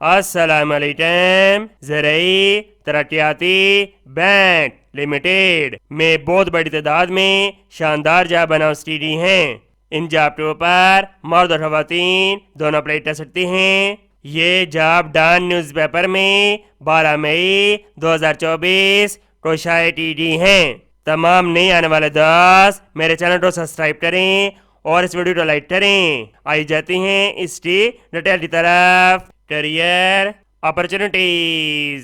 अस्सलामुअलैकुम। ज़राई तरक्याती bank limited में बहुत बड़ी तादाद में शानदार जॉब बनाओ स्टडी हैं। इन जॉब के ऊपर मर्द और खवातीन दोनों अप्लाई कर सकते हैं। ये जॉब डॉन न्यूज़पेपर में 12 मई 2024 को शाये की हैं। तमाम नए आने वाले दोस्त मेरे चैनल को सब्सक्राइब करें और इस वीडियो को लाइक करें। आई जाती हैं इसकी डिटेल की तरफ। Career opportunities.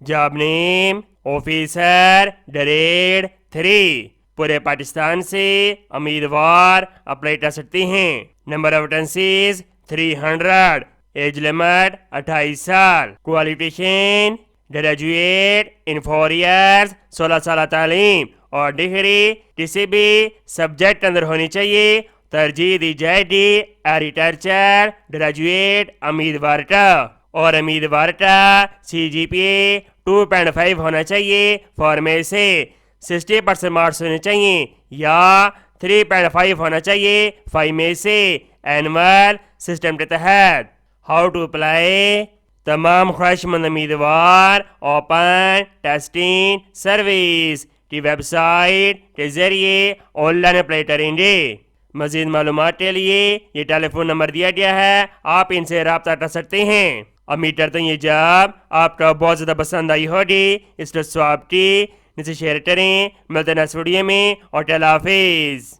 Job name officer grade 3। पूरे पाकिस्तान से उम्मीदवार अप्लाई कर सकते हैं। Number of vacancies 300। Age limit 28 साल। क्वालिफिकेशन ग्रेजुएट इन 4 ईयर्स 16 साल तालीम और डिग्री किसी भी सब्जेक्ट के अंदर होनी चाहिए। तरजीह दी जाएगी एग्रीकल्चर ग्रेजुएट उम्मीदवार का और उम्मीदवार का CGPA 2.5 होना चाहिए। फॉर्मेट से 60% मार्क्स होने चाहिए या 3.5 होना चाहिए 5 में से एनुअल सिस्टम के तहत। How to apply. तमाम ख्वाहिशमंद उम्मीदवार ओपन टेस्टिंग सर्विस की वेबसाइट के जरिए ऑनलाइन अप्लाई करेंगे। मजीद मालूमात के लिए ये टेलीफोन नंबर दिया गया है, आप इनसे रब्ता कर सकते हैं। उम्मीद करते हैं ये जॉब आपका बहुत ज़्यादा पसंद आई होगी। इस स्वाब की नीचे शेयर करें। मिलते हैं नेक्स्ट वीडियो में और अल्लाह हाफिज़।